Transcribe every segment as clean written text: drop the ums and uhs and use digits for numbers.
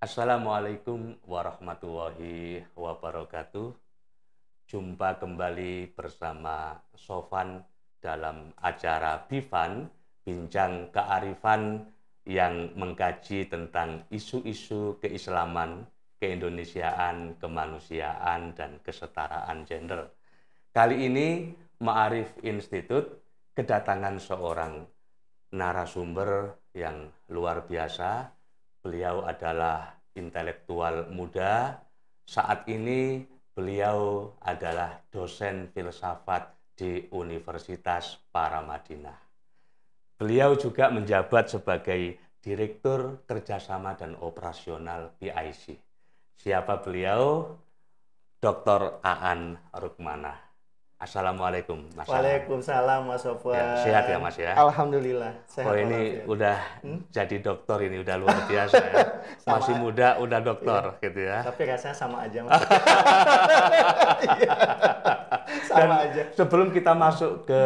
Assalamualaikum warahmatullahi wabarakatuh. Jumpa kembali bersama Sofan dalam acara Bifan, Bincang Kearifan yang mengkaji tentang isu-isu keislaman, keindonesiaan, kemanusiaan, dan kesetaraan gender. Kali ini Ma'arif Institute kedatangan seorang narasumber yang luar biasa. Beliau adalah intelektual muda. Saat ini beliau adalah dosen filsafat di Universitas Paramadina. Beliau juga menjabat sebagai Direktur Kerjasama dan Operasional PIC. Siapa beliau? Dr. Aan Rukmanah. Assalamualaikum, Mas. Waalaikumsalam, Mas Sofwan. Ya, sehat ya, Mas ya? Alhamdulillah, sehat. Oh, ini udah jadi dokter, ini udah luar biasa ya. Masih muda udah dokter, gitu ya. Tapi rasanya sama aja, Mas. Sama aja. Sebelum kita masuk ke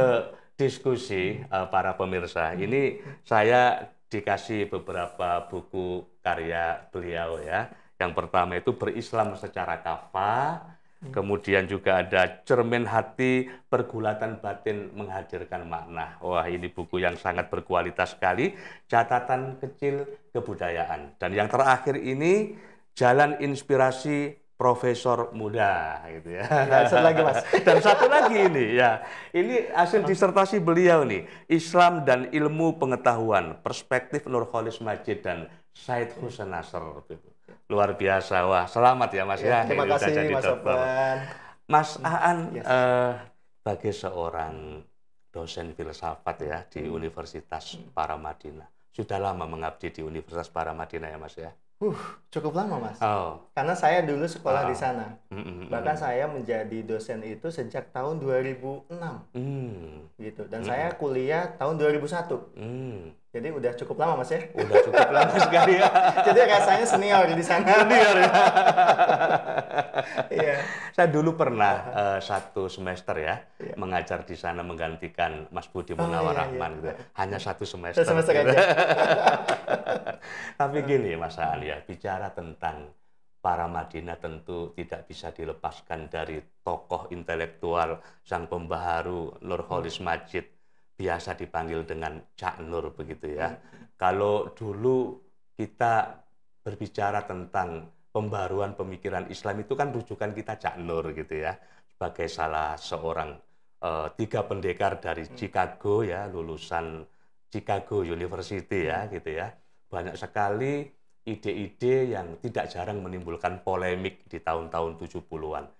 diskusi para pemirsa, ini saya dikasih beberapa buku karya beliau ya. Yang pertama itu Berislam Secara Kafah. Kemudian juga ada Cermin Hati, Pergulatan Batin Menghadirkan Makna. Wah, ini buku yang sangat berkualitas sekali. Catatan Kecil Kebudayaan. Dan yang terakhir ini Jalan Inspirasi Profesor Muda, gitu ya. Dan satu lagi, Mas. Dan satu lagi ini ya. Ini hasil disertasi beliau nih, Islam dan Ilmu Pengetahuan, Perspektif Nurholis Majid dan Said Hussein Nasr. Luar biasa. Wah, selamat ya Mas ya. Terima kasih Mas Sofwan. Mas Aan sebagai seorang dosen filsafat ya di Universitas Paramadina. Sudah lama mengabdi di Universitas Paramadina ya Mas ya? Cukup lama, Mas. Oh. Karena saya dulu sekolah di sana. Bahkan saya menjadi dosen itu sejak tahun 2006. Gitu. Dan saya kuliah tahun 2001. Jadi udah cukup lama, Mas ya? Udah cukup lama sekali ya. Jadi rasanya senior di sana. Senior ya. Iya. Saya dulu pernah satu semester ya mengajar di sana menggantikan Mas Budi Munawar Rahman gitu. Hanya satu semester. Satu semester aja. Tapi gini Mas Aan ya, bicara tentang Paramadina tentu tidak bisa dilepaskan dari tokoh intelektual sang pembaharu Nurholis Majid, biasa dipanggil dengan Cak Nur begitu ya. Kalau dulu kita berbicara tentang pembaruan pemikiran Islam itu kan rujukan kita Cak Nur gitu ya, sebagai salah seorang tiga pendekar dari Chicago ya, lulusan Chicago University ya gitu ya. Banyak sekali ide-ide yang tidak jarang menimbulkan polemik di tahun-tahun 70-an.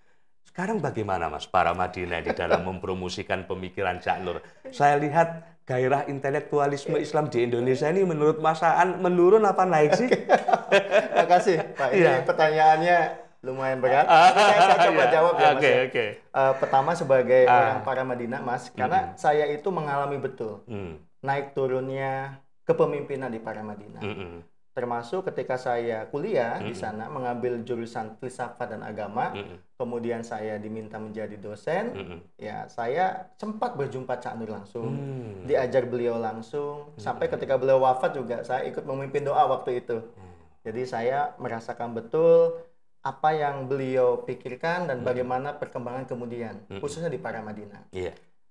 Sekarang bagaimana Mas Paramadina di dalam mempromosikan pemikiran Cak Nur? Saya lihat gairah intelektualisme Islam di Indonesia ini menurut Mas Aan menurun apa naik sih? Makasih Pak, ini pertanyaannya lumayan berat. Saya coba jawab ya Mas. Pertama sebagai orang Paramadina Mas, karena saya itu mengalami betul naik turunnya kepemimpinan di Paramadina. Termasuk ketika saya kuliah di sana mengambil jurusan filsafat dan agama, kemudian saya diminta menjadi dosen, ya saya sempat berjumpa Cak Nur langsung, diajar beliau langsung, sampai ketika beliau wafat juga saya ikut memimpin doa waktu itu. Jadi saya merasakan betul apa yang beliau pikirkan dan bagaimana perkembangan kemudian, khususnya di Paramadina.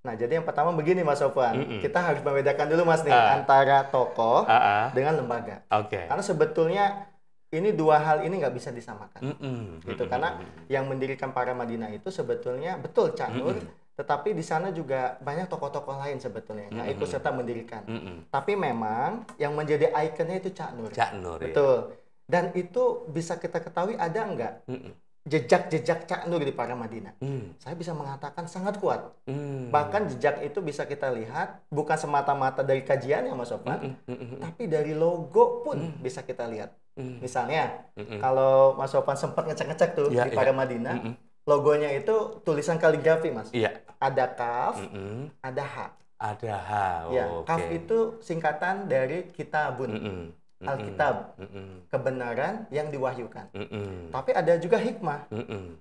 Nah, jadi yang pertama begini Mas Sofwan, kita harus membedakan dulu Mas nih antara tokoh dengan lembaga. Karena sebetulnya ini dua hal ini nggak bisa disamakan. Gitu, karena yang mendirikan Paramadina itu sebetulnya betul Cak Nur, tetapi di sana juga banyak tokoh-tokoh lain sebetulnya yang ikut serta mendirikan. Tapi memang yang menjadi ikonnya itu Cak Nur. Cak Nur. Betul. Dan itu bisa kita ketahui ada nggak jejak-jejak Cak Nur di Paramadina? Saya bisa mengatakan sangat kuat. Bahkan jejak itu bisa kita lihat bukan semata-mata dari kajiannya Mas Sofwan, tapi dari logo pun bisa kita lihat. Misalnya, kalau Mas Sofwan sempat ngecek-ngecek tuh di Paramadina, logonya itu tulisan kaligrafi Mas. Ada kaf, ada ha. Ada H. Ya, kaf itu singkatan dari kitabun. Alkitab, kebenaran yang diwahyukan. Tapi ada juga hikmah.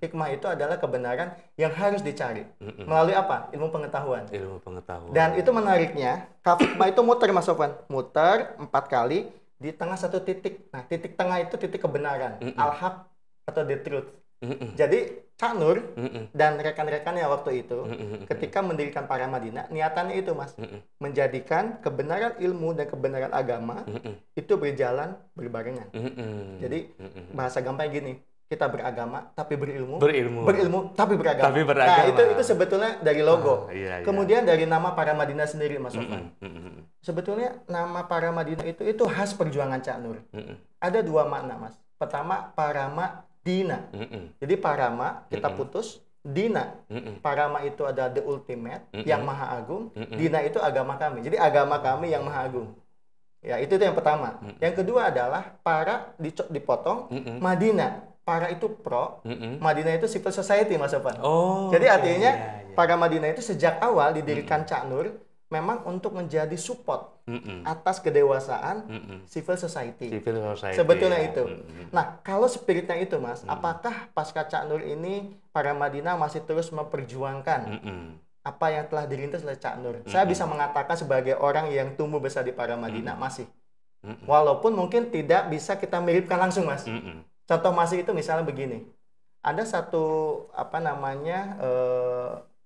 Hikmah itu adalah kebenaran yang harus dicari. Melalui apa? Ilmu pengetahuan. Ilmu pengetahuan. Dan itu menariknya, hikmah itu muter Mas Sofwan. Muter 4 kali di tengah satu titik. Nah, titik tengah itu titik kebenaran, al-haq atau the truth. Jadi Cak Nur dan rekan-rekannya waktu itu ketika mendirikan Paramadina, niatannya itu Mas, menjadikan kebenaran ilmu dan kebenaran agama itu berjalan berbarengan. Jadi bahasa gampang gini, kita beragama tapi berilmu tapi beragama. Nah, itu sebetulnya dari logo. Kemudian dari nama Paramadina sendiri Mas Sofwan. Sebetulnya nama Paramadina itu khas perjuangan Cak Nur. Ada dua makna Mas. Pertama, Paramadina. Jadi Parama kita putus, Dina. Parama itu adalah the ultimate, yang maha agung. Dina itu agama kami. Jadi agama kami yang maha agung. Ya, itu yang pertama. Yang kedua adalah para dipotong, Madina. Para itu pro, Madina itu civil society Mas Sofwan. Jadi artinya Paramadina itu sejak awal didirikan Cak Nur memang untuk menjadi support atas kedewasaan civil society. Sebetulnya itu. Nah, kalau spiritnya itu Mas, apakah pasca Cak Nur ini Paramadina masih terus memperjuangkan apa yang telah dirintis oleh Cak Nur? Saya bisa mengatakan sebagai orang yang tumbuh besar di Paramadina masih. Walaupun mungkin tidak bisa kita miripkan langsung Mas. Contoh masih itu misalnya begini. Ada satu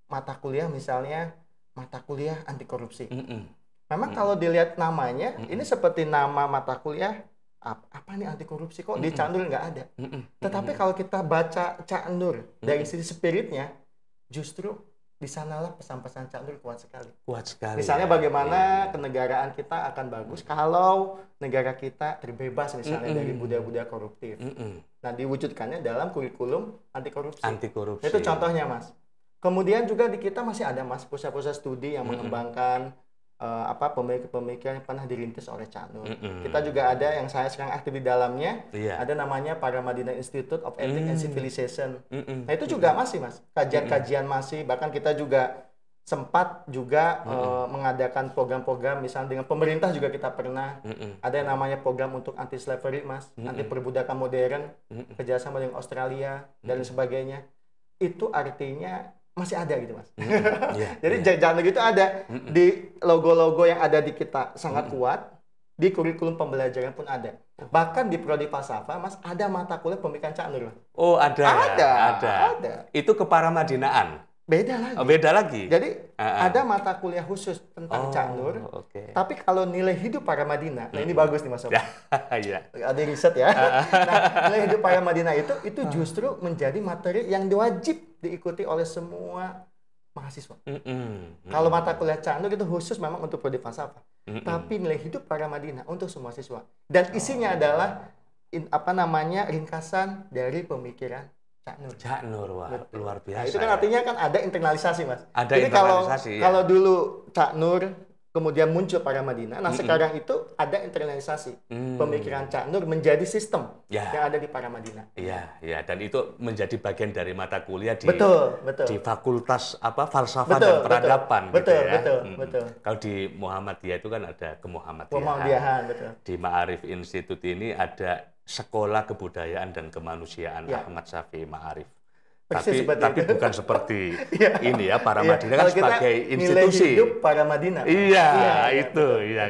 mata kuliah misalnya mata kuliah anti korupsi. Memang kalau dilihat namanya, ini seperti nama mata kuliah, apa nih anti korupsi, kok di Cak Nur nggak ada. Tetapi kalau kita baca Cak Nur, dari sisi spiritnya, justru di sanalah pesan-pesan Cak Nur kuat sekali. Misalnya bagaimana kenegaraan kita akan bagus kalau negara kita terbebas misalnya dari budaya-budaya koruptif. Nah, diwujudkannya dalam kurikulum anti korupsi. Itu contohnya Mas. Kemudian juga di kita masih ada Mas pusat-pusat studi yang mengembangkan pemikiran yang pernah dirintis oleh Cak Nur. Kita juga ada yang saya sekarang aktif di dalamnya, ada namanya Paramadina Institute of Ethics and Civilization. Nah, itu juga masih Mas, kajian-kajian masih, bahkan kita juga sempat juga mengadakan program-program misalnya dengan pemerintah juga kita pernah ada yang namanya program untuk anti slavery Mas, anti perbudakan modern, kerjasama dengan Australia dan sebagainya. Itu artinya masih ada gitu Mas. Jadi jangan gitu ada di logo-logo yang ada di kita sangat kuat, di kurikulum pembelajaran pun ada. Bahkan di prodi falsafah Mas ada mata kuliah pemikiran Cak Nur. Oh, ada. Itu keparamadinaan. Beda lagi. Jadi ada mata kuliah khusus tentang Cak Nur. Tapi kalau nilai hidup Paramadina, nah ini bagus nih Mas Sofwan. Ada riset ya. Nah, nilai hidup Paramadina itu justru menjadi materi yang wajib diikuti oleh semua mahasiswa. Kalau mata kuliah Cak Nur itu khusus memang untuk prodi falsafah. Tapi nilai hidup Paramadina untuk semua siswa. Dan isinya adalah ringkasan dari pemikiran Cak Nur, wah, luar biasa. Nah, itu kan artinya kan ada internalisasi Mas. Jadi kalau dulu Cak Nur kemudian muncul Paramadina, nah sekarang itu ada internalisasi pemikiran Cak Nur menjadi sistem yang ada di Paramadina. Iya, dan itu menjadi bagian dari mata kuliah di di Fakultas Falsafah dan Peradaban. Betul. Kalau di Muhammadiyah itu kan ada kemuhammadiyahan. Di Ma'arif Institute ini ada Sekolah Kebudayaan dan Kemanusiaan Ahmad Syafi'i Ma'arif. Tapi bukan seperti ini ya, Paramadina kan sebagai institusi. Nilai hidup Paramadina. Iya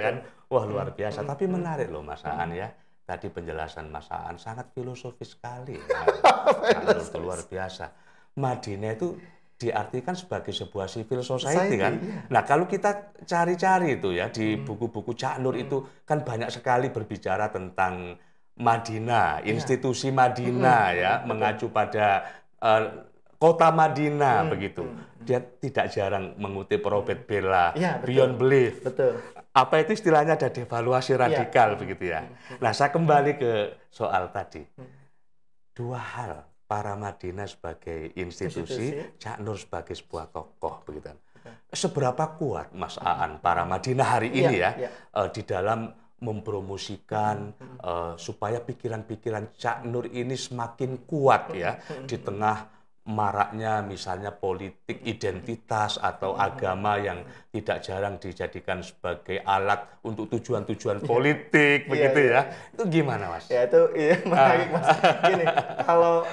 kan. Wah, luar biasa. Tapi menarik loh Mas Aan ya. Tadi penjelasan Mas Aan sangat filosofis sekali. Itu luar biasa. Madinah itu diartikan sebagai sebuah civil society kan. Nah, kalau kita cari-cari itu ya di buku-buku Cak Nur itu kan banyak sekali berbicara tentang Madinah, institusi Madinah ya, mengacu pada kota Madinah begitu. Dia tidak jarang mengutip Robert Bella, Beyond Belief. Apa itu istilahnya, ada devaluasi radikal begitu ya. Nah, saya kembali ke soal tadi. Dua hal, Paramadina sebagai institusi, Cak Nur sebagai sebuah tokoh begitu. Seberapa kuat Mas Aan Paramadina hari ini di dalam mempromosikan supaya pikiran-pikiran Cak Nur ini semakin kuat ya di tengah maraknya misalnya politik identitas atau agama yang tidak jarang dijadikan sebagai alat untuk tujuan-tujuan politik begitu ya. Itu gimana Mas? Ya itu menarik Mas. Gini, kalau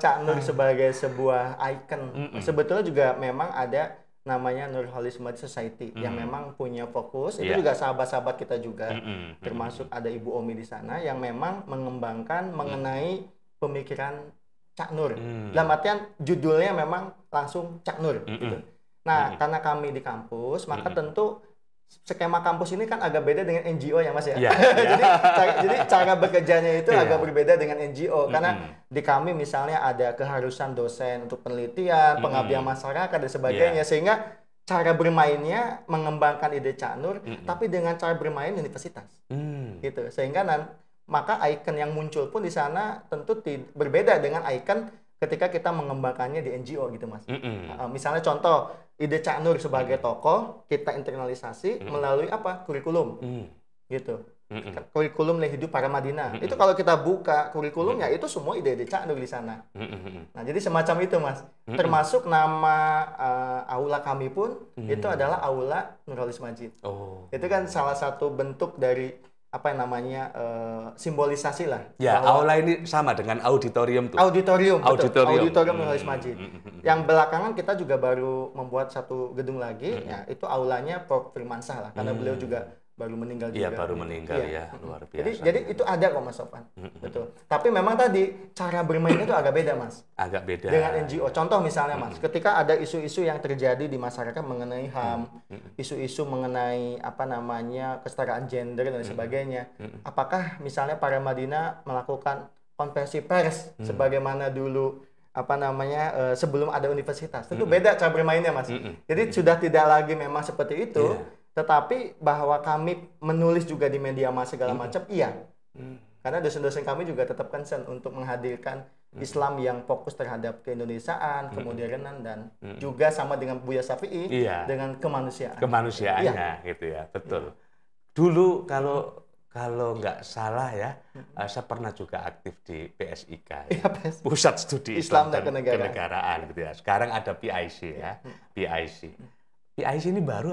Cak Nur sebagai sebuah ikon sebetulnya juga memang ada namanya Nurholis Majid Society yang memang punya fokus, itu juga sahabat-sahabat kita juga, termasuk ada Ibu Omi di sana yang memang mengembangkan mengenai pemikiran Cak Nur. Dalam artian judulnya memang langsung Cak Nur gitu. Nah, karena kami di kampus, maka tentu skema kampus ini kan agak beda dengan NGO ya Mas ya. Jadi cara bekerjanya itu agak berbeda dengan NGO karena di kami misalnya ada keharusan dosen untuk penelitian, pengabdian masyarakat dan sebagainya, sehingga cara bermainnya mengembangkan ide Cak Nur tapi dengan cara bermain universitas. Gitu. Sehingga maka icon yang muncul pun di sana tentu berbeda dengan icon ketika kita mengembangkannya di NGO gitu Mas. Misalnya contoh ide Cak Nur sebagai tokoh kita internalisasi melalui apa? Kurikulum. Gitu. Kurikulum hidup para Madinah. Itu kalau kita buka kurikulumnya itu semua ide-ide Cak Nur di sana. Nah, jadi semacam itu Mas. Termasuk nama aula kami pun itu adalah aula Nurholis Majid. Itu kan salah satu bentuk dari apa yang namanya simbolisasi lah. Ya, aula ini sama dengan auditorium tuh. Auditorium Nurholis Majid. Yang belakangan kita juga baru membuat satu gedung lagi, ya itu aulanya Prof. Firmansyah lah, karena beliau juga baru meninggal juga. Iya, baru meninggal ya, luar biasa. Jadi itu ada kok Mas Sofwan. Betul. Tapi memang tadi cara bermainnya itu agak beda Mas. Agak beda. Dengan NGO. Contoh misalnya Mas, ketika ada isu-isu yang terjadi di masyarakat mengenai HAM, isu-isu mengenai apa namanya kesetaraan gender dan sebagainya. Apakah misalnya para Madinah melakukan konversi pers sebagaimana dulu apa namanya sebelum ada universitas? Tentu beda cara bermainnya Mas. Jadi sudah tidak lagi memang seperti itu. Tetapi bahwa kami menulis juga di media massa segala macam, iya. Karena dosen-dosen kami juga tetap concern untuk menghadirkan Islam yang fokus terhadap keindonesiaan, kemodernan, dan juga sama dengan Buya Syafi'i, dengan kemanusiaan. Kemanusiaannya, gitu ya, betul. Dulu kalau nggak salah ya, saya pernah juga aktif di PSIK, Pusat Studi Islam dan Kenegaraan, gitu ya. Sekarang ada PIC ya, PIC. PIC ini baru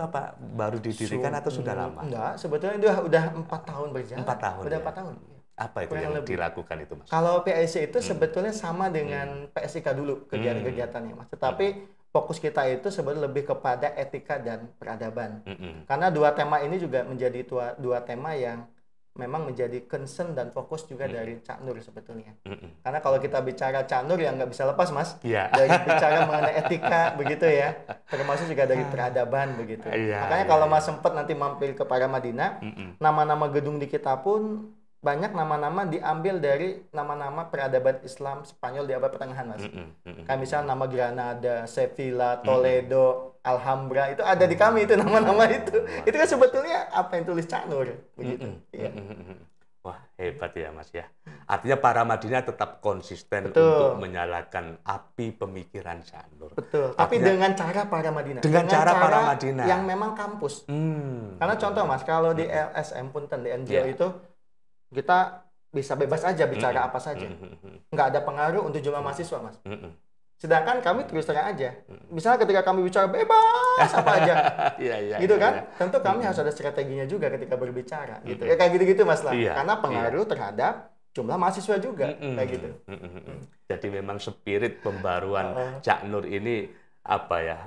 didirikan atau sudah lama? Enggak, sebetulnya udah 4 tahun berjalan. 4 tahun. Udah ya? 4 tahun. Apa itu yang dilakukan itu Mas? Kalau PIC itu sebetulnya sama dengan PSIK dulu kegiatan-kegiatannya Mas. Tetapi fokus kita itu sebetulnya lebih kepada etika dan peradaban. Karena dua tema ini juga menjadi dua tema yang memang menjadi concern dan fokus juga dari Cak Nur sebetulnya. Karena kalau kita bicara Cak Nur yang nggak bisa lepas Mas, dari bicara mengenai etika begitu ya, termasuk juga dari peradaban begitu. Makanya kalau Mas sempat nanti mampir ke para Madinah, nama-nama gedung di kita pun banyak nama-nama diambil dari nama-nama peradaban Islam Spanyol di abad pertengahan Mas. Kayak misalnya nama Granada, Sevilla, Toledo, Alhambra itu ada di kami itu nama-nama itu. Itu kan sebetulnya apa yang tulis Cak Nur begitu. Wah, hebat ya Mas ya. Artinya para Madinah tetap konsisten untuk menyalakan api pemikiran Cak Nur. Betul. Tapi dengan cara para Madinah. Dengan cara para Madinah. Yang memang kampus. Karena contoh Mas, kalau di LSM punten di NGO itu kita bisa bebas aja bicara apa saja. Nggak ada pengaruh untuk jumlah mahasiswa, Mas. Sedangkan kami terus terang aja. Misalnya ketika kami bicara bebas apa aja. Gitu kan? Tentu kami harus ada strateginya juga ketika berbicara. Gitu. Ya kayak gitu-gitu, Mas lah. Karena pengaruh terhadap jumlah mahasiswa juga. Kayak gitu. Jadi memang spirit pembaruan Cak Nur ini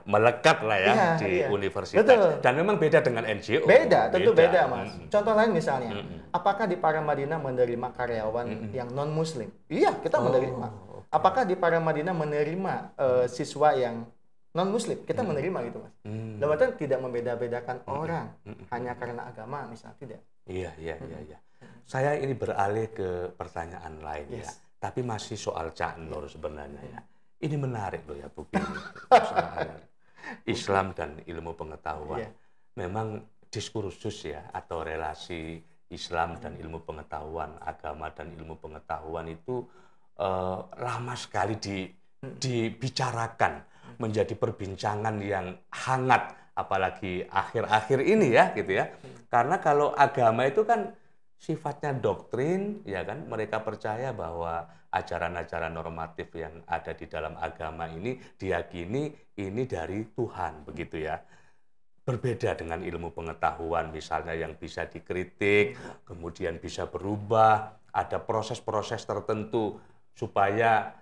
melekat lah ya di universitas. Betul. Dan memang beda dengan NGO. Tentu beda Mas. Contoh lain misalnya, apakah di para Madinah menerima karyawan yang non Muslim? Iya, kita menerima. Apakah di para Madinah menerima siswa yang non Muslim? Kita menerima gitu Mas. Dalam artian tidak membeda-bedakan orang hanya karena agama misalnya, tidak. Iya. Saya ini beralih ke pertanyaan lain ya. Tapi masih soal Cak Nur sebenarnya ya. Ini menarik loh ya Bu Bini, Islam dan ilmu pengetahuan. Memang diskursus ya, atau relasi Islam dan ilmu pengetahuan, agama dan ilmu pengetahuan itu lama sekali dibicarakan, menjadi perbincangan yang hangat, apalagi akhir-akhir ini ya, gitu ya. Karena kalau agama itu kan sifatnya doktrin, ya kan, mereka percaya bahwa ajaran-ajaran normatif yang ada di dalam agama ini diyakini ini dari Tuhan, begitu ya. Berbeda dengan ilmu pengetahuan misalnya yang bisa dikritik, kemudian bisa berubah, ada proses-proses tertentu supaya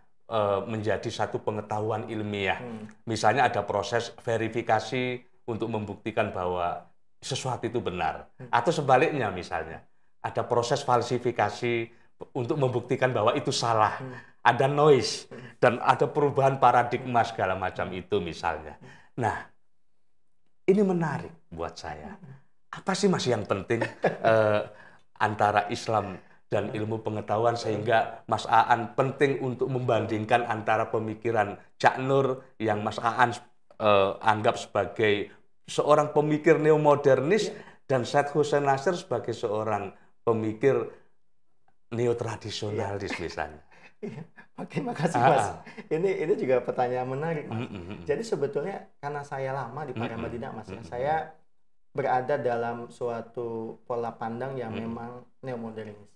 menjadi satu pengetahuan ilmiah. Misalnya ada proses verifikasi untuk membuktikan bahwa sesuatu itu benar. Atau sebaliknya misalnya, ada proses falsifikasi untuk membuktikan bahwa itu salah. Ada noise, dan ada perubahan paradigma segala macam itu misalnya. Nah, ini menarik buat saya. Apa sih Mas yang penting antara Islam dan ilmu pengetahuan sehingga Mas Aan penting untuk membandingkan antara pemikiran Cak Nur yang Mas Aan anggap sebagai seorang pemikir neomodernis dan Syed Hussein Nasr sebagai seorang pemikir neotradisionalis misalnya. Oke, makasih Mas. Ini juga pertanyaan menarik, Mas. Jadi sebetulnya karena saya lama di Paramadina, Mas, saya berada dalam suatu pola pandang yang memang neomodernis.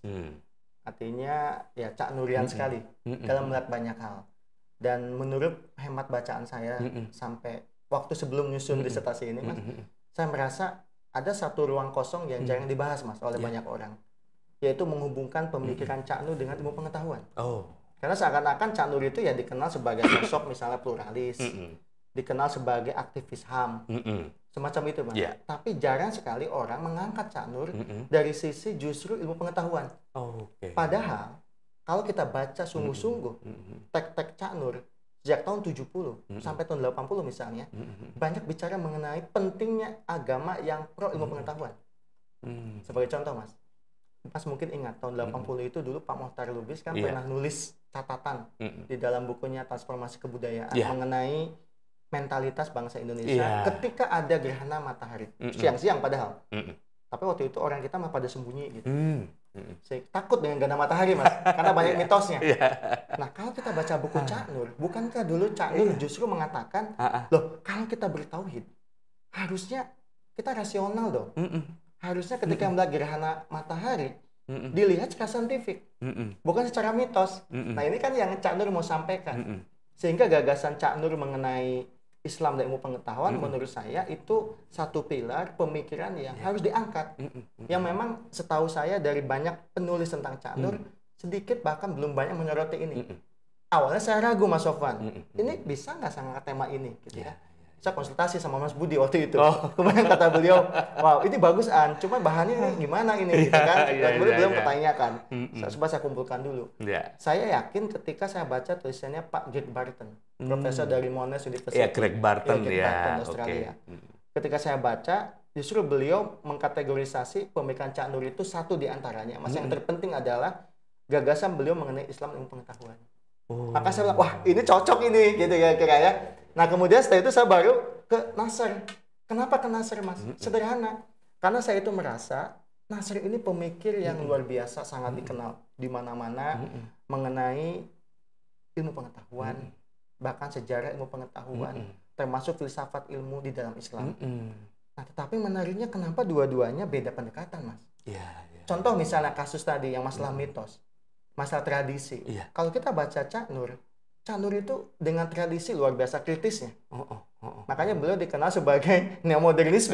Artinya ya Cak Nurian sekali dalam melihat banyak hal. Dan menurut hemat bacaan saya sampai waktu sebelum nyusun disertasi ini, Mas, saya merasa ada satu ruang kosong yang jarang dibahas, Mas, oleh banyak orang, yaitu menghubungkan pemikiran Cak Nur dengan ilmu pengetahuan. Karena seakan-akan Cak Nur itu ya dikenal sebagai sosok misalnya pluralis, dikenal sebagai aktivis HAM, semacam itu, Mas. Tapi jarang sekali orang mengangkat Cak Nur dari sisi justru ilmu pengetahuan. Padahal kalau kita baca sungguh-sungguh tek-tek Cak Nur sejak tahun 70 sampai tahun 80 misalnya, banyak bicara mengenai pentingnya agama yang pro ilmu pengetahuan. Sebagai contoh, Mas mungkin ingat tahun 80 itu dulu Pak Mohtar Lubis kan pernah nulis catatan di dalam bukunya Transformasi Kebudayaan mengenai mentalitas bangsa Indonesia ketika ada gerhana matahari siang-siang padahal. Tapi waktu itu orang kita mah pada sembunyi gitu. Saya takut dengan gerhana matahari, Mas, karena banyak mitosnya. Nah, kalau kita baca buku Cak Nur, bukankah dulu Cak Nur justru mengatakan, loh, kalau kita bertauhid, harusnya kita rasional dong. Harusnya ketika melihat gerhana matahari, dilihat secara saintifik, bukan secara mitos. Nah, ini kan yang Cak Nur mau sampaikan. Sehingga gagasan Cak Nur mengenai Islam dan ilmu pengetahuan menurut saya itu satu pilar pemikiran yang harus diangkat. Yang memang setahu saya dari banyak penulis tentang Cak Nur, sedikit bahkan belum banyak menyoroti ini. Awalnya saya ragu, Mas Sofwan, ini bisa nggak saya angkat tema ini? Gitu ya. Saya konsultasi sama Mas Budi waktu itu. Kemudian kata beliau, wow ini bagus An, cuma bahannya ini gimana ini? Gitu kan. Kemudian beliau bertanyakan. Coba saya kumpulkan dulu. Saya yakin ketika saya baca tulisannya Pak Greg Barton, profesor dari Monash University. Greg Barton, Australia. Ketika saya baca, justru beliau mengkategorisasi pemikiran Cak Nur itu satu di antaranya. Mas, yang terpenting adalah gagasan beliau mengenai Islam dan ilmu pengetahuan. Maka saya bilang, wah ini cocok ini, gitu ya kira ya. Nah kemudian setelah itu saya baru ke Nasr. Kenapa ke Nasr, Mas? Sederhana. Karena saya itu merasa Nasr ini pemikir yang luar biasa, sangat dikenal di mana-mana mengenai ilmu pengetahuan, bahkan sejarah ilmu pengetahuan, termasuk filsafat ilmu di dalam Islam. Nah tetapi menariknya kenapa dua-duanya beda pendekatan, Mas? Contoh misalnya kasus tadi yang masalah mitos, masalah tradisi. Kalau kita baca Cak Nur itu dengan tradisi luar biasa kritisnya. Makanya beliau dikenal sebagai neomodernis,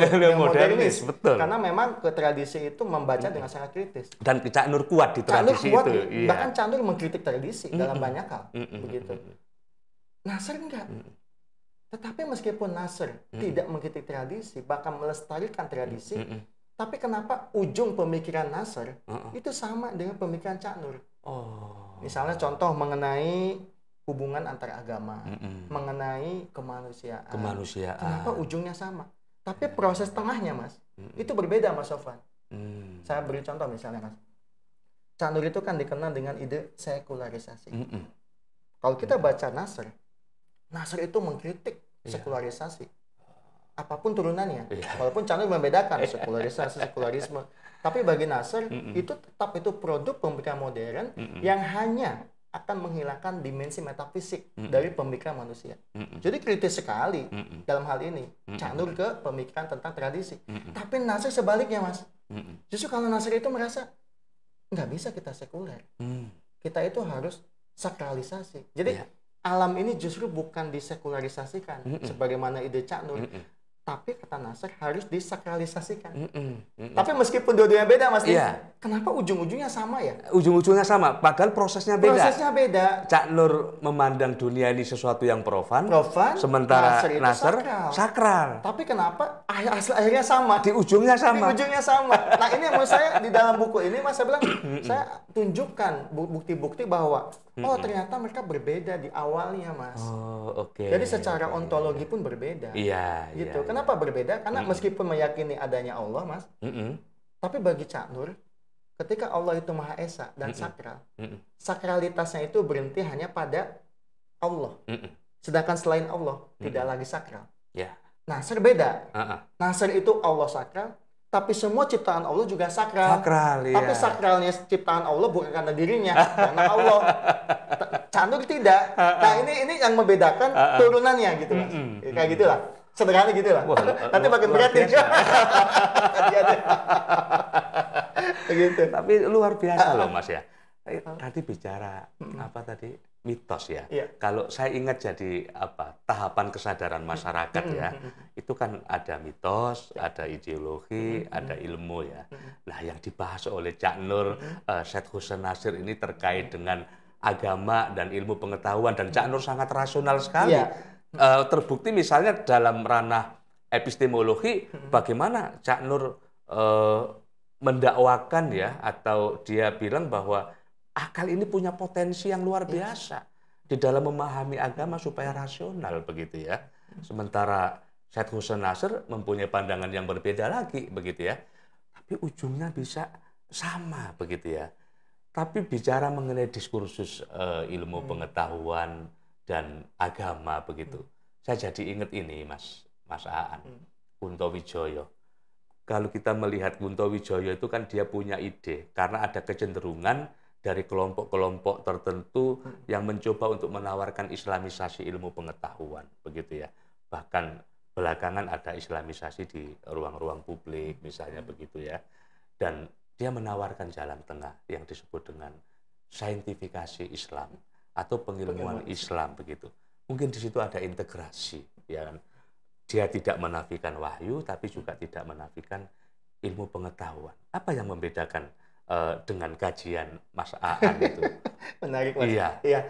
betul. Karena memang ke tradisi itu membaca dengan sangat kritis. Dan Cak Nur kuat di tradisi itu. Bahkan Cak Nur mengkritik tradisi dalam banyak hal. Begitu. Nasr enggak. Tetapi meskipun Nasr tidak mengkritik tradisi, bahkan melestarikan tradisi, tapi kenapa ujung pemikiran Nasr itu sama dengan pemikiran Cak Nur? Misalnya contoh mengenai hubungan antar agama, mengenai kemanusiaan. Kenapa ujungnya sama? Tapi proses tengahnya, Mas, itu berbeda, Mas Sofwan. Saya beri contoh misalnya, Mas. Cak Nur itu kan dikenal dengan ide sekularisasi. Kalau kita baca Nasr itu mengkritik sekularisasi. Apapun turunannya. Walaupun Cak Nur membedakan sekularisasi, sekularisme. Tapi bagi Nasr, itu tetap itu produk pemikiran modern yang hanya akan menghilangkan dimensi metafisik dari pemikiran manusia. Jadi kritis sekali dalam hal ini Cak Nur ke pemikiran tentang tradisi. Tapi Nasr sebaliknya, Mas. Justru kalau Nasr itu merasa nggak bisa kita sekuler. Kita itu harus sakralisasi. Jadi alam ini justru bukan disekularisasikan sebagaimana ide Cak Nur. Tapi kata Nasr harus disakralisasikan. Tapi meskipun dua-duanya beda, Mas, kenapa ujung-ujungnya sama ya? Ujung-ujungnya sama, padahal prosesnya beda. Prosesnya beda. Cak Nur memandang dunia ini sesuatu yang profan, sementara Nasr sakral. Tapi kenapa akhirnya sama? Di ujungnya sama. Di ujungnya sama. Nah, ini menurut saya di dalam buku ini, Mas, saya bilang, saya tunjukkan bukti-bukti bahwa ternyata mereka berbeda di awalnya, Mas. Jadi secara ontologi pun berbeda. Iya. Gitu. Kenapa berbeda? Karena meskipun meyakini adanya Allah, Mas, tapi bagi Cak Nur, ketika Allah itu Maha Esa dan sakral, sakralitasnya itu berhenti hanya pada Allah. Sedangkan selain Allah tidak lagi sakral. Nasr beda. Nasr itu Allah sakral, tapi semua ciptaan Allah juga sakral. Tapi sakralnya ciptaan Allah bukan karena dirinya, karena Allah. Cak Nur tidak. Nah, ini yang membedakan turunannya gitu, Mas. Kayak gitulah. Sederhana gitu lah. Nanti makin berat nih. Gitu. Tapi luar biasa loh, Mas ya. Tadi bicara apa tadi? Mitos ya. Kalau saya ingat jadi tahapan kesadaran masyarakat ya. Itu kan ada mitos, ada ideologi, ada ilmu ya. Nah, yang dibahas oleh Cak Nur, Syed Hussein Nasir ini terkait dengan agama dan ilmu pengetahuan, dan Cak Nur sangat rasional sekali. Terbukti misalnya dalam ranah epistemologi, bagaimana Cak Nur mendakwakan ya, atau dia bilang bahwa akal ini punya potensi yang luar biasa di dalam memahami agama supaya rasional begitu ya. Sementara Syed Hussein Nasr mempunyai pandangan yang berbeda lagi begitu ya. Tapi ujungnya bisa sama begitu ya. Tapi bicara mengenai diskursus ilmu pengetahuan dan agama begitu. Saya jadi ingat ini Mas Aan, Kunto Wijoyo. Kalau kita melihat Kunto Wijoyo itu kan dia punya ide karena ada kecenderungan dari kelompok-kelompok tertentu yang mencoba untuk menawarkan islamisasi ilmu pengetahuan begitu ya. Bahkan belakangan ada islamisasi di ruang-ruang publik misalnya begitu ya. Dan dia menawarkan jalan tengah yang disebut dengan saintifikasi Islam atau pengilmuan Islam begitu. Mungkin di situ ada integrasi, ya. Dia tidak menafikan wahyu, tapi juga tidak menafikan ilmu pengetahuan. Apa yang membedakan dengan kajian Mas Aan itu? Menarik, Mas. Iya.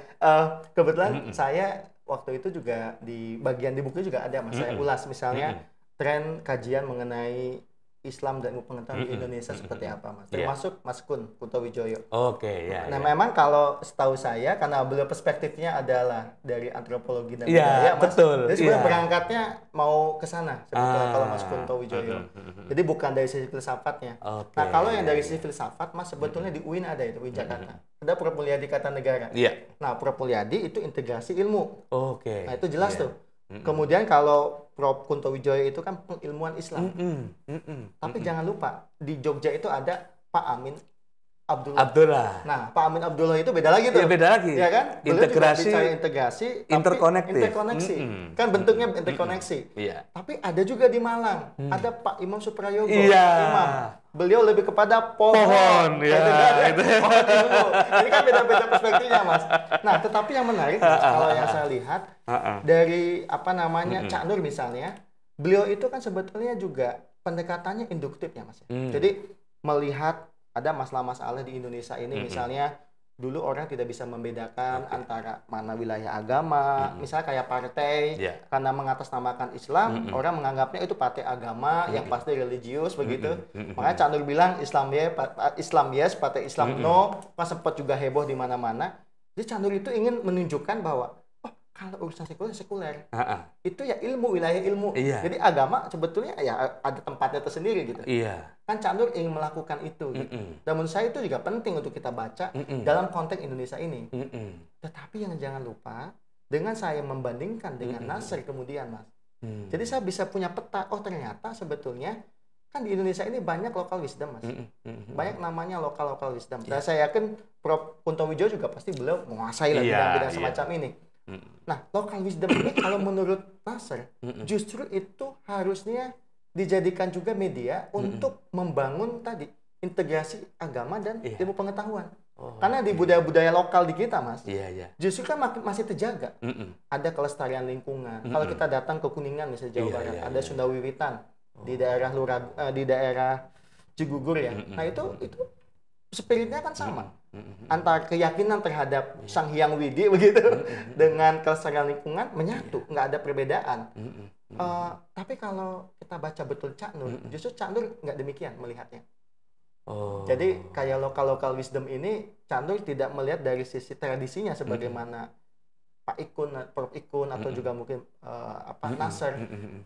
Kebetulan saya waktu itu juga di bagian di buku juga ada, Mas. Saya ulas misalnya tren kajian mengenai Islam dan ilmu pengetahuan di Indonesia seperti apa, Mas? Termasuk Mas Kunto Wijoyo. Nah, memang kalau setahu saya, karena beliau perspektifnya adalah dari antropologi dan budaya, Mas. Jadi sebenarnya berangkatnya mau ke sana sebetulnya kalau Mas Kunto Wijoyo. Jadi bukan dari sisi filsafatnya. Nah, kalau yang dari sisi filsafat, Mas, sebetulnya di UIN ada itu, UIN Jakarta. Ada Prof. Mulyadi Kartanegara. Nah, Prof. Mulyadi itu integrasi ilmu. Nah, itu jelas tuh. Kemudian kalau Prof. Kunto Wijoyo itu kan pengilmuan Islam. Tapi jangan lupa, di Jogja itu ada Pak Amin Abdullah. Nah, Pak Amin Abdullah itu beda lagi tuh. Ya, beda lagi. Ya kan? Integrasi, integrasi, interkoneksi. Kan bentuknya interkoneksi. Tapi ada juga di Malang, ada Pak Imam Suprayogo. Imam. Beliau lebih kepada pohon. Ini kan beda-beda perspektifnya, Mas. Nah, tetapi yang menarik, Mas, kalau yang saya lihat dari Cak Nur misalnya, beliau itu kan sebetulnya juga pendekatannya induktif ya, Mas. Jadi melihat ada masalah-masalah di Indonesia ini, misalnya dulu orang tidak bisa membedakan antara mana wilayah agama, misalnya kayak partai, karena mengatasnamakan Islam, orang menganggapnya itu partai agama yang pasti religius begitu. Makanya Cak Nur bilang Islam yes, partai Islam no, kan sempat juga heboh di mana-mana. Jadi Cak Nur itu ingin menunjukkan bahwa kalau urusan sekuler, itu ya ilmu, wilayah ilmu. Jadi agama sebetulnya ya ada tempatnya tersendiri gitu. Kan Cak Nur ingin melakukan itu. Gitu. Dan menurut saya itu juga penting untuk kita baca dalam konteks Indonesia ini. Tetapi yang jangan lupa, dengan saya membandingkan dengan Nasr kemudian, Mas. Jadi saya bisa punya peta, ternyata sebetulnya kan di Indonesia ini banyak local wisdom, Mas. Banyak namanya local wisdom. Dan saya yakin Prof. Kunto Wijoyo juga pasti beliau menguasai lah bidang-bidang semacam ini. Nah, local wisdom ini kalau menurut Nasr, justru itu harusnya dijadikan juga media untuk membangun tadi integrasi agama dan ilmu pengetahuan. Karena di budaya-budaya lokal di kita, Mas, justru kan masih terjaga. Ada kelestarian lingkungan. Kalau kita datang ke Kuningan, misalnya Jawa Barat, ada Sunda Wiwitan di daerah di daerah Cigugur ya. Nah itu spiritnya kan sama. Antara keyakinan terhadap Sang Hyang Widi begitu dengan kelestarian lingkungan menyatu, nggak ada perbedaan. Tapi kalau kita baca betul Cak Nur, justru Cak Nur nggak demikian melihatnya. Jadi kayak lokal wisdom ini, Cak Nur tidak melihat dari sisi tradisinya sebagaimana Pak Ikun, Prof Ikun atau juga mungkin Nasr.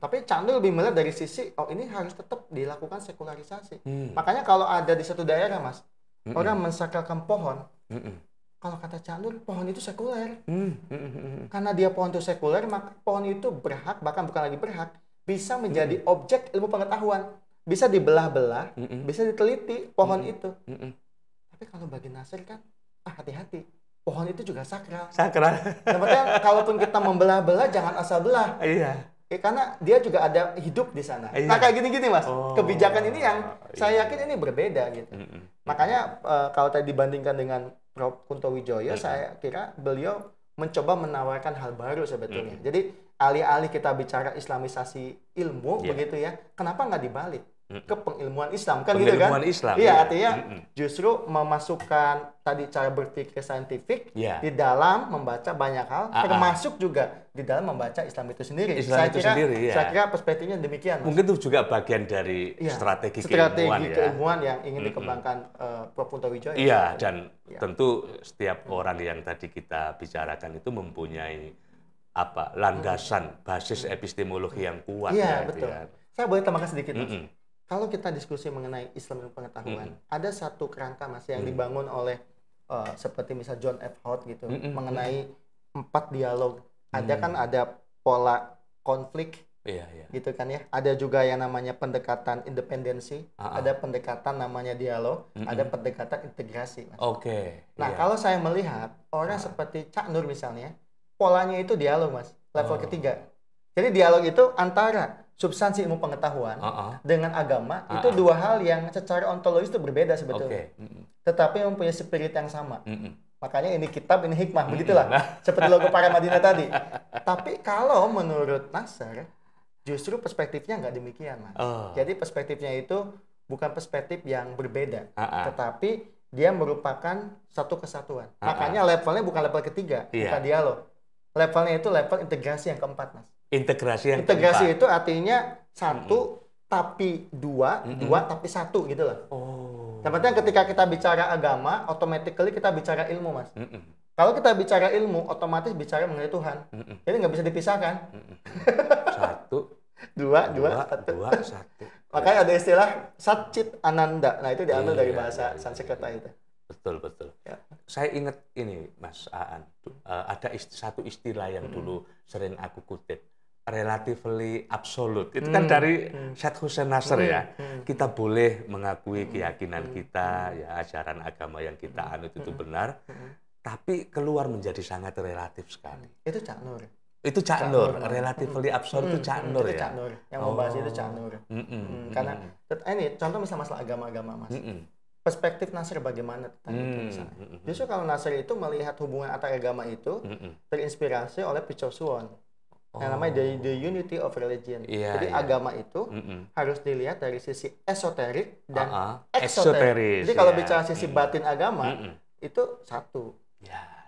Tapi Cak Nur lebih melihat dari sisi ini harus tetap dilakukan sekularisasi. Makanya kalau ada di satu daerah, Mas, orang mensakralkan pohon. Kalau kata Cak Nur, pohon itu sekuler. Karena dia pohon itu sekuler, maka pohon itu berhak, bahkan bukan lagi berhak, bisa menjadi objek ilmu pengetahuan. Bisa dibelah-belah, bisa diteliti pohon itu. Tapi kalau bagi Nasr kan, hati-hati. Pohon itu juga sakral. Sebetulnya kalaupun kita membelah-belah, jangan asal belah. Karena dia juga ada hidup di sana. Nah kayak gini-gini, Mas. Kebijakan ini yang saya yakin ini berbeda gitu. Makanya kalau tadi dibandingkan dengan Prof. Kunto Wijoyo, saya kira beliau mencoba menawarkan hal baru sebetulnya. Jadi alih-alih kita bicara islamisasi ilmu begitu ya, kenapa nggak dibalik ke pengilmuan Islam kan gitu kan? Iya, artinya justru memasukkan tadi cara berpikir saintifik di dalam membaca banyak hal, termasuk juga di dalam membaca Islam itu sendiri. Saya kira perspektifnya demikian, Mas. Mungkin itu juga bagian dari strategi keilmuan yang ingin dikembangkan Prof. Kunto Wijoyo. Iya, dan tentu setiap orang yang tadi kita bicarakan itu mempunyai landasan basis epistemologi yang kuat. Iya, betul. Saya boleh tambahkan sedikit, Mas. Kalau kita diskusi mengenai Islam ilmu pengetahuan, ada satu kerangka, Mas, yang dibangun oleh seperti misal John F. Hort gitu, mengenai 4 dialog. Ada pola konflik, gitu kan ya. Ada juga yang namanya pendekatan independensi, ada pendekatan namanya dialog, ada pendekatan integrasi, Mas. Nah, kalau saya melihat orang seperti Cak Nur misalnya, polanya itu dialog, Mas, level ketiga. Jadi dialog itu antara substansi ilmu pengetahuan dengan agama, itu dua hal yang secara ontologis itu berbeda sebetulnya. Tetapi mempunyai spirit yang sama. Makanya ini kitab, ini hikmah, begitulah. Seperti logo Paramadina tadi. Tapi kalau menurut Nasr, justru perspektifnya nggak demikian, Mas. Jadi perspektifnya itu bukan perspektif yang berbeda, tetapi dia merupakan satu kesatuan. Makanya levelnya bukan level ketiga, bukan dialog. Levelnya itu level integrasi yang keempat, Mas. Integrasi itu artinya satu tapi dua tapi satu gitu loh. Yang penting ketika kita bicara agama, automatically kita bicara ilmu, Mas. Kalau kita bicara ilmu, otomatis bicara mengenai Tuhan. Jadi nggak bisa dipisahkan. dua, satu. Makanya ada istilah Satchit Ananda. Nah itu diambil dari bahasa Sanskerta itu. Betul. Saya ingat ini, Mas Aan. Ada satu istilah yang dulu sering aku kutip. Relatively absolute. Itu kan dari Syed Hussein Nasr ya. Kita boleh mengakui keyakinan kita, ya ajaran agama yang kita anut itu benar, tapi keluar menjadi sangat relatif sekali. Itu Cak Nur. Itu Cak Nur. Relatively absolute itu Cak Nur ya. Cak Nur. Yang membahas itu Cak Nur. Karena ini contoh misalnya masalah agama-agama, Mas. Perspektif Nasr bagaimana tentang itu misalnya. Justru kalau Nasr itu melihat hubungan antar agama itu terinspirasi oleh Picture Swan. Yang namanya the unity of religion. Jadi agama itu harus dilihat dari sisi esoterik dan eksoterik. Jadi kalau bicara sisi batin agama itu satu.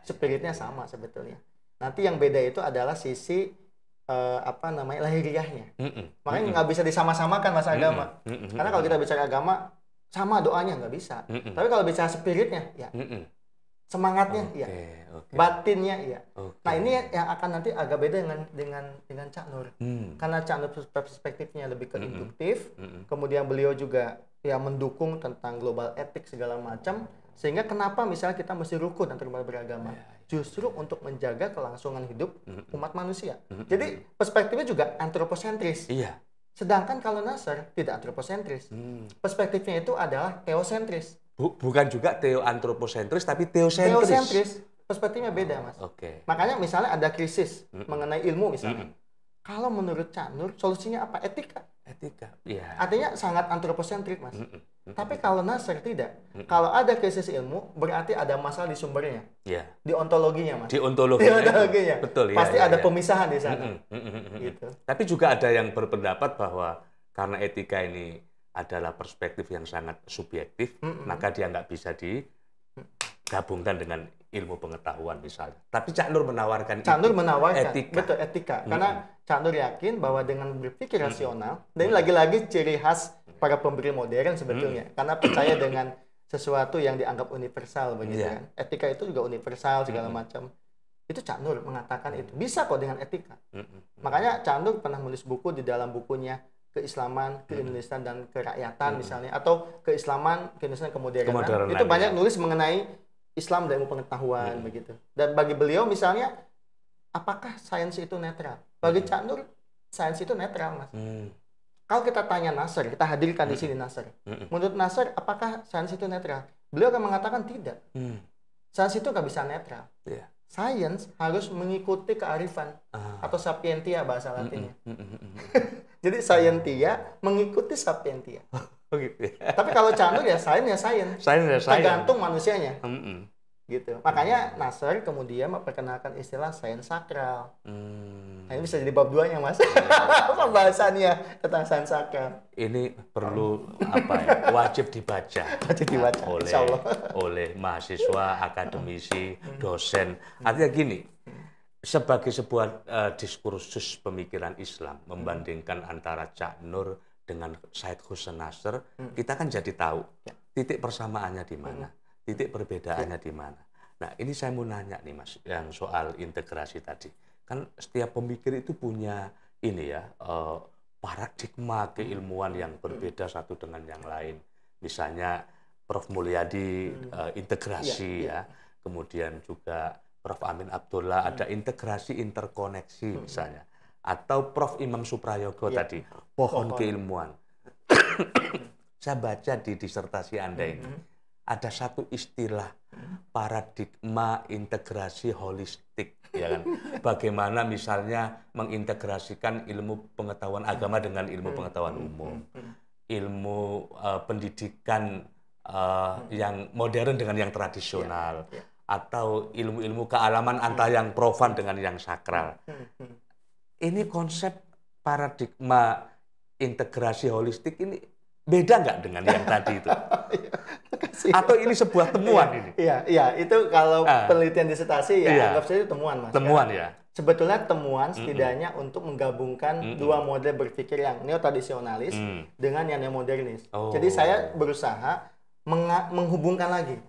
Spiritnya sama sebetulnya. Nanti yang beda itu adalah sisi lahiriahnya. Makanya nggak bisa disama-samakan mas agama. Karena kalau kita bicara agama sama doanya nggak bisa. Tapi kalau bicara spiritnya ya. Semangatnya batinnya iya. Nah ini yang akan nanti agak beda dengan Cak Nur. Karena Cak Nur perspektifnya lebih ke induktif, kemudian beliau juga ya mendukung tentang global etik segala macam, sehingga kenapa misalnya kita mesti rukun antar umat beragama, justru untuk menjaga kelangsungan hidup umat manusia. Jadi perspektifnya juga antroposentris. Sedangkan kalau Nasr tidak antroposentris, perspektifnya itu adalah teosentris. Bukan juga teoantroposentris, tapi teosentris. Perspektifnya beda, Mas. Makanya misalnya ada krisis mengenai ilmu misalnya. Kalau menurut Cak Nur, solusinya apa? Etika. Etika, ya. Artinya sangat antroposentrik, Mas. Tapi kalau Nasr tidak. Kalau ada krisis ilmu, berarti ada masalah di sumbernya. Ya. Di ontologinya, Mas. Di ontologinya. Betul, pasti ada pemisahan di sana. Gitu. Tapi juga ada yang berpendapat bahwa karena etika ini adalah perspektif yang sangat subjektif, maka dia nggak bisa digabungkan dengan ilmu pengetahuan misalnya. Tapi Cak Nur menawarkan etika. Betul, etika. Karena Cak Nur yakin bahwa dengan berpikir rasional, dan ini lagi-lagi ciri khas para pemberi modern sebetulnya. Karena percaya dengan sesuatu yang dianggap universal begitu kan. Etika itu juga universal segala macam. Itu Cak Nur mengatakan itu. Bisa kok dengan etika. Makanya Cak Nur pernah menulis buku di dalam bukunya Keislaman, Keindonesiaan, dan Kerakyatan misalnya. Atau Keislaman, Keindonesiaan, Kemodernan. Itu banyak nulis mengenai Islam dan ilmu pengetahuan begitu. Dan bagi beliau misalnya, apakah sains itu netral? Bagi Cak Nur, sains itu netral, Mas. Kalau kita tanya Nasr, kita hadirkan di sini Nasr. Menurut Nasr, apakah sains itu netral? Beliau akan mengatakan tidak. Sains itu nggak bisa netral. Sains harus mengikuti kearifan atau sapientia bahasa Latinnya. Jadi sapientia mengikuti sapientia. Gitu ya. Tapi kalau Cak Nur ya sains. Tergantung manusianya. Gitu. Makanya Nasr kemudian memperkenalkan istilah sains sakral. Nah, ini bisa jadi bab 2-nya, Mas. Pembahasannya tentang sains sakral. Ini perlu wajib dibaca. Wajib dibaca. Oleh mahasiswa, akademisi, dosen. Artinya gini, sebagai sebuah diskursus pemikiran Islam membandingkan antara Cak Nur dengan Syed Hussein Nasr, kita kan jadi tahu titik persamaannya di mana, titik perbedaannya di mana. Nah, ini saya mau nanya nih, Mas, yang soal integrasi tadi. Kan setiap pemikir itu punya ini ya, paradigma keilmuan yang berbeda satu dengan yang lain. Misalnya Prof. Mulyadi integrasi ya, kemudian juga Prof. Amin Abdullah ada integrasi interkoneksi misalnya. Atau Prof. Imam Suprayogo tadi, pohon keilmuan. Saya baca di disertasi Anda ini, ada satu istilah paradigma integrasi holistik, ya kan? Bagaimana misalnya mengintegrasikan ilmu pengetahuan agama dengan ilmu pengetahuan umum, ilmu pendidikan yang modern dengan yang tradisional, atau ilmu-ilmu kealaman antara yang profan dengan yang sakral. Ini konsep paradigma integrasi holistik ini beda nggak dengan yang tadi itu? Atau ini sebuah temuan ini? Iya, itu kalau penelitian disertasi ya anggap saja temuan, Mas. Temuan ya? Sebetulnya temuan setidaknya untuk menggabungkan dua model berpikir yang neo-tradisionalis dengan yang neo-modernis. Jadi saya berusaha menghubungkan lagi.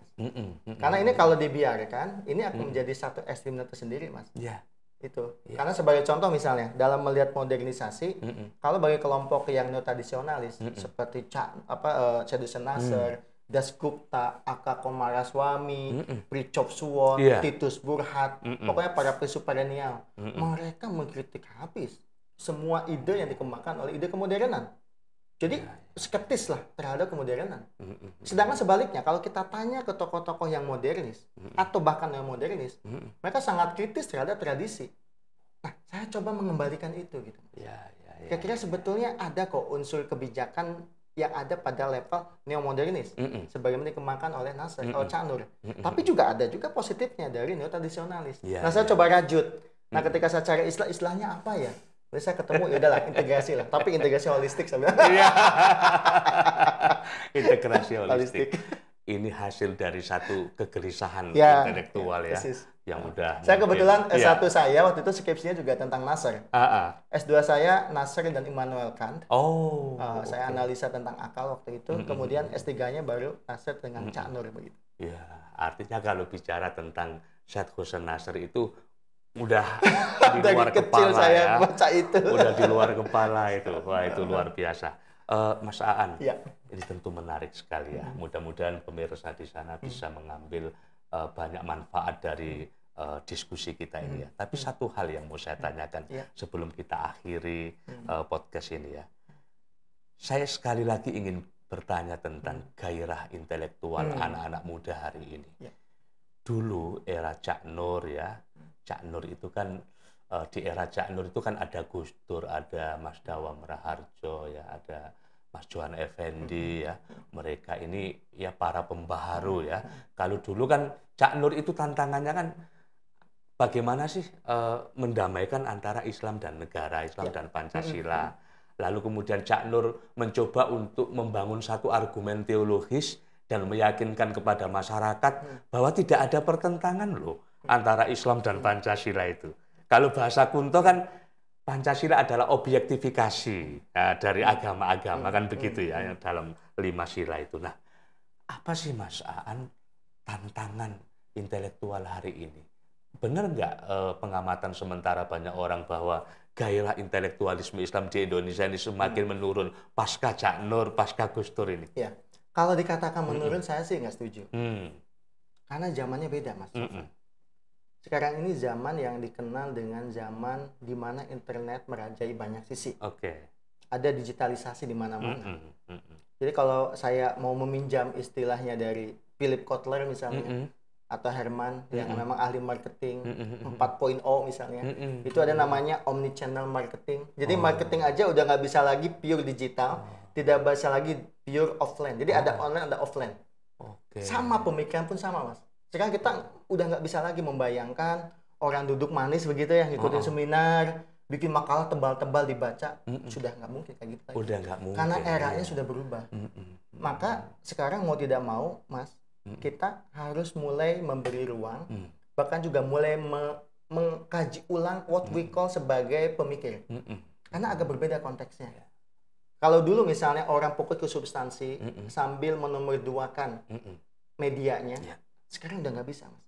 Karena ini kalau dibiarkan, ini akan menjadi satu ekstrimnya tersendiri, Mas. Iya. Itu. Karena sebagai contoh misalnya dalam melihat modernisasi, kalau bagi kelompok yang neo-tradisionalis seperti Syed Hussein Nasr, Dasgupta, Aka Komaraswamy, Fridtjof Suwon, Titus Burhat, pokoknya para filsuf perennial, mereka mengkritik habis semua ide yang dikembangkan oleh ide kemodernan. Jadi skeptis lah terhadap kemodernan. Sedangkan sebaliknya, kalau kita tanya ke tokoh-tokoh yang modernis atau bahkan yang modernis, mereka sangat kritis terhadap tradisi. Nah, saya coba mengembalikan itu gitu. Kira-kira sebetulnya ada kok unsur kebijakan yang ada pada level neomodernis, sebagaimana dikembangkan oleh Nasr atau Cak Nur. Tapi juga ada juga positifnya dari neo-tradisionalis. Nah, saya coba rajut. Nah, ketika saya cari istilahnya apa ya? Lalu saya ketemu, ya udahlah integrasi lah. Tapi integrasi holistik saya bilang. Integrasi holistik. Ini hasil dari satu kegelisahan intelektual ya. Yang udah. Saya kebetulan S1 saya waktu itu skripsinya juga tentang Nasr. S2 saya Nasr dan Immanuel Kant. Saya analisa tentang akal waktu itu. Kemudian S3-nya baru Nasr dengan Cak Nur begitu. Ya, artinya kalau bicara tentang Syed Hussein Nasr itu udah di luar kepala saya baca itu. Udah di luar kepala itu. Wah, itu luar biasa. Mas Aan, ini tentu menarik sekali ya. Mudah-mudahan pemirsa di sana bisa mengambil banyak manfaat dari diskusi kita ini ya. Tapi satu hal yang mau saya tanyakan sebelum kita akhiri podcast ini ya. Saya sekali lagi ingin bertanya tentang gairah intelektual anak-anak muda hari ini. Dulu era Cak Nur ya. Cak Nur itu kan di era Cak Nur itu kan ada Gus Dur, ada Mas Dawam Raharjo, ya, ada Mas Johan Effendi, ya. Mereka ini ya para pembaharu, ya. Kalau dulu kan Cak Nur itu tantangannya kan bagaimana sih mendamaikan antara Islam dan negara, Islam dan Pancasila. Lalu kemudian Cak Nur mencoba untuk membangun satu argumen teologis dan meyakinkan kepada masyarakat bahwa tidak ada pertentangan loh antara Islam dan Pancasila itu. Kalau bahasa Kunto kan Pancasila adalah objektifikasi dari agama-agama, kan begitu ya, dalam 5 sila itu. Nah, apa sih Mas Aan tantangan intelektual hari ini? Benar nggak pengamatan sementara banyak orang bahwa gairah intelektualisme Islam di Indonesia ini semakin menurun pasca Cak Nur, pasca Gus Dur ini? Ya, kalau dikatakan menurun saya sih nggak setuju. Karena zamannya beda, Mas. Sekarang ini zaman yang dikenal dengan zaman di mana internet merajai banyak sisi. Ada digitalisasi di mana-mana. Jadi kalau saya mau meminjam istilahnya dari Philip Kotler misalnya, atau Herman yang memang ahli marketing 4.0 misalnya, itu ada namanya omnichannel marketing. Jadi marketing aja udah nggak bisa lagi pure digital, tidak bisa lagi pure offline. Jadi ada online, ada offline. Sama pemikiran pun sama, Mas. Sekarang kita udah nggak bisa lagi membayangkan orang duduk manis begitu ya, ngikutin seminar, bikin makalah tebal-tebal dibaca. Sudah nggak mungkin kayak gitu lagi. Udah nggak mungkin. Karena eranya sudah berubah. Maka sekarang mau tidak mau, Mas, kita harus mulai memberi ruang, bahkan juga mulai mengkaji ulang what we call sebagai pemikir. Karena agak berbeda konteksnya. Kalau dulu misalnya orang fokus ke substansi sambil menomorduakan medianya, sekarang udah nggak bisa, Mas.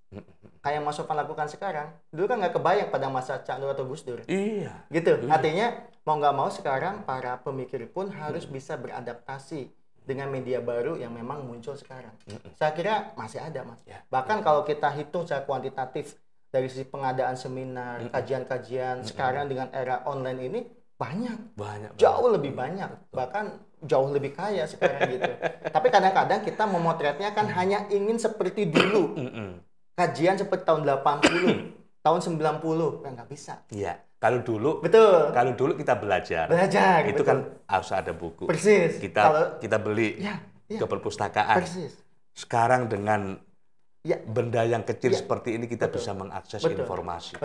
Kayak Mas Sofan lakukan sekarang, dulu kan nggak kebayang pada masa Cak Nur atau Gus Dur. Iya. Gitu. Artinya mau nggak mau sekarang para pemikir pun harus bisa beradaptasi dengan media baru yang memang muncul sekarang. Saya kira masih ada, Mas. Bahkan kalau kita hitung secara kuantitatif dari sisi pengadaan seminar, kajian-kajian sekarang dengan era online ini banyak, jauh lebih banyak, bahkan jauh lebih kaya sekarang gitu. Tapi kadang-kadang kita memotretnya kan hanya ingin seperti dulu, kajian seperti tahun 80, tahun 90, kan nggak bisa. Iya, kalau dulu, kalau dulu kita belajar itu kan harus ada buku. Persis. Kita beli ke perpustakaan. Persis. Sekarang dengan benda yang kecil seperti ini kita bisa mengakses informasi.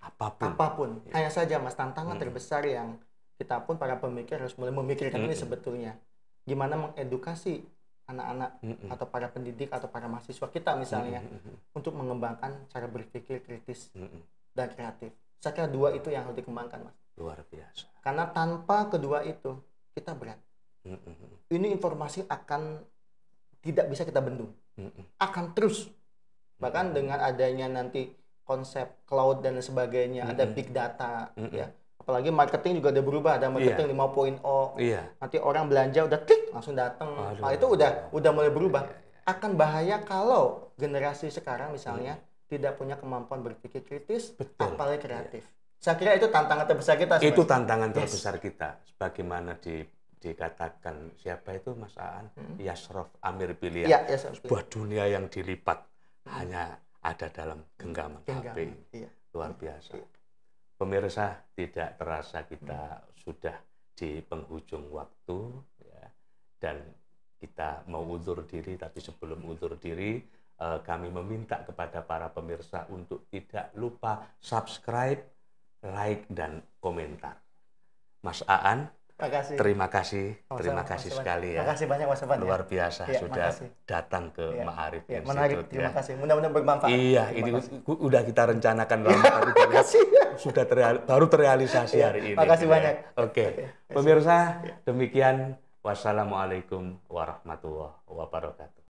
Apapun. Hanya saja, Mas, tantangan terbesar yang kita pun para pemikir harus mulai memikirkan ini sebetulnya. Gimana mengedukasi anak-anak atau para pendidik atau para mahasiswa kita misalnya untuk mengembangkan cara berpikir kritis dan kreatif. Saya kira 2 itu yang harus dikembangkan, Mas. Luar biasa. Karena tanpa kedua itu kita berat. Ini informasi akan tidak bisa kita bendung. Akan terus. Bahkan dengan adanya nanti konsep cloud dan sebagainya, ada big data, ya. Apalagi marketing juga udah berubah, ada marketing 5.0. Nanti orang belanja udah klik langsung datang. Nah, itu udah mulai berubah. Akan bahaya kalau generasi sekarang misalnya tidak punya kemampuan berpikir kritis, apalagi kreatif. Saya kira itu tantangan terbesar kita. Itu tantangan terbesar kita. Sebagaimana dikatakan siapa itu Mas Aan? Yasrof Amir Pilihan. Buat dunia yang dilipat hanya ada dalam genggaman HP. Luar biasa. Pemirsa, tidak terasa kita sudah di penghujung waktu, ya, dan kita mau undur diri, tapi sebelum undur diri, kami meminta kepada para pemirsa untuk tidak lupa subscribe, like, dan komentar. Mas Aan, terima kasih sekali ya. Terima kasih banyak, Mas Sofan. Luar biasa sudah datang ke Ma'arif Institute. Menarik, terima kasih. Mudah-mudahan bermanfaat. Iya, ini udah kita rencanakan lama, tapi sudah baru terrealisasi hari ini. Terima kasih banyak. Oke. Pemirsa, demikian. Wassalamualaikum warahmatullahi wabarakatuh.